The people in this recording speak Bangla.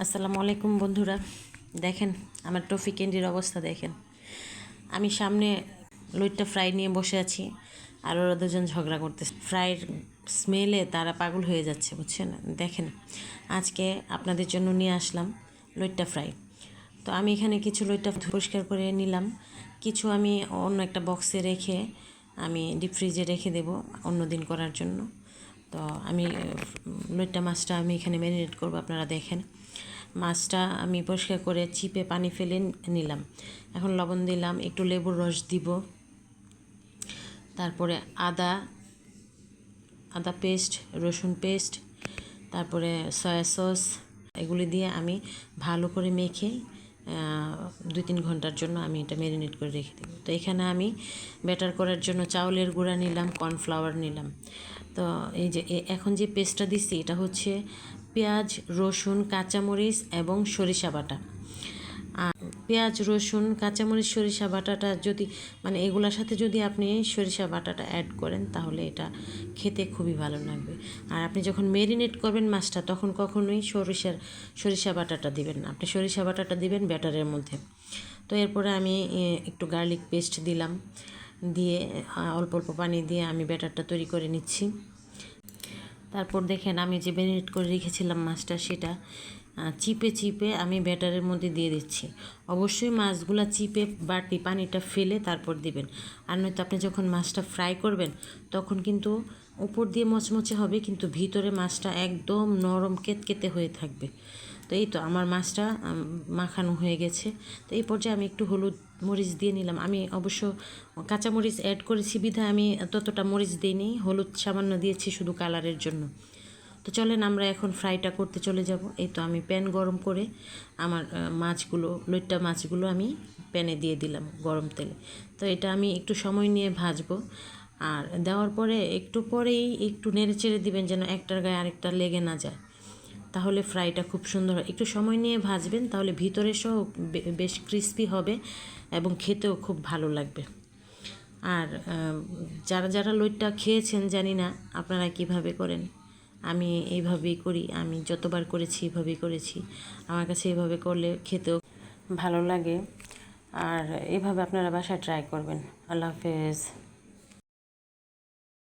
আসসালামু আলাইকুম বন্ধুরা, দেখেন আমার টফি ক্যান্ডির অবস্থা দেখেন। আমি সামনে লইট্টা ফ্রাই নিয়ে বসে আছি, আর ওরা দুজন ঝগড়া করতেছে। ফ্রাইয়ের স্মেলে তারা পাগল হয়ে যাচ্ছে, বুঝছেন। দেখেন, আজকে আপনাদের জন্য নিয়ে আসলাম লইট্টা ফ্রাই। তো আমি এখানে কিছু লইট্টা পরিষ্কার করে নিলাম, কিছু আমি অন্য একটা বক্সে রেখে আমি ডিপ ফ্রিজে রেখে দেব অন্য দিন করার জন্য। তো আমি লইট্টা মাছটা আমি এখানে ম্যারিনেট করব। আপনারা দেখেন, মাছটা আমি পরিষ্কার করে চিপে পানি ফেলে নিলাম। এখন লবণ দিলাম, একটু লেবুর রস দিব, তারপরে আদা পেস্ট, রসুন পেস্ট, তারপরে সয়া সস, এগুলি দিয়ে আমি ভালো করে মেখে 2-3 ঘন্টার জন্য আমি এটা ম্যারিনেট করে রেখে দেব। তো এখানে আমি ব্যাটার করার জন্য চাউলের গুঁড়া নিলাম, কর্নফ্লাওয়ার নিলাম। তো এই যে এখন যে পেস্টটা দিচ্ছি এটা হচ্ছে পেঁয়াজ, রসুন, কাঁচামরিচ এবং সরিষা বাটা। আর পেঁয়াজ, রসুন, কাঁচামরিচ, সরিষা বাটাটা যদি এগুলোর সাথে যদি আপনি সরিষা বাটাটা অ্যাড করেন তাহলে এটা খেতে খুবই ভালো লাগবে। আর আপনি যখন ম্যারিনেট করবেন মাছটা তখন কখনোই সরিষা বাটাটা দিবেন না, আপনি সরিষা বাটাটা দিবেন ব্যাটারের মধ্যে। তো এরপরে আমি একটু গার্লিক পেস্ট দিলাম, দিয়ে অল্প অল্প পানি দিয়ে আমি ব্যাটারটা তৈরি করে নিচ্ছি। তারপর দেখেন আমি যে ম্যারিনেট করে রেখেছিলাম মাছটা, সেটা চিপে আমি ব্যাটারের মধ্যে দিয়ে দিচ্ছি। অবশ্যই মাছগুলা চিপে বাটি পানিটা ফেলে তারপর দিবেন, আর নয়তো আপনি যখন মাছটা ফ্রাই করবেন তখন কিন্তু উপর দিয়ে মচমচে হবে, কিন্তু ভিতরে মাছটা একদম নরম কেতকেতে হয়ে থাকবে। তো এই তো আমার মাছটা মাখানো হয়ে গেছে। তো এই পর্যায়ে আমি একটু হলুদ মরিচ দিয়ে নিলাম। আমি অবশ্য কাঁচামরিচ অ্যাড করেছি বিধায় আমি ততটা মরিচ দিইনি, হলুদ সামান্য দিয়েছি শুধু কালারের জন্য। তো চলেন আমরা এখন ফ্রাইটা করতে চলে যাব। এই তো আমি প্যান গরম করে আমার লইট্টা মাছগুলো আমি প্যানে দিয়ে দিলাম গরম তেলে। তো এটা আমি একটু সময় নিয়ে ভাজবো, আর দেওয়ার পরে একটু পরেই একটু নেড়ে চেড়ে দিবেন যেন একটার গায়ে আরেকটা লেগে না যায়, তাহলে ফ্রাইটা খুব সুন্দর হয়। একটু সময় নিয়ে ভাজবেন, তাহলে ভিতরে সহ বেশ ক্রিস্পি হবে এবং খেতেও খুব ভালো লাগবে। আর যারা লইট্টা খেয়েছেন জানি না আপনারা কিভাবে করেন, আমি এইভাবেই করি, আমি যতবার করেছি এইভাবেই করেছি। আমার কাছে এইভাবে করলে খেতেও ভালো লাগে, আর এভাবে আপনারা বাসায় ট্রাই করবেন। আল্লাহ হাফেজ।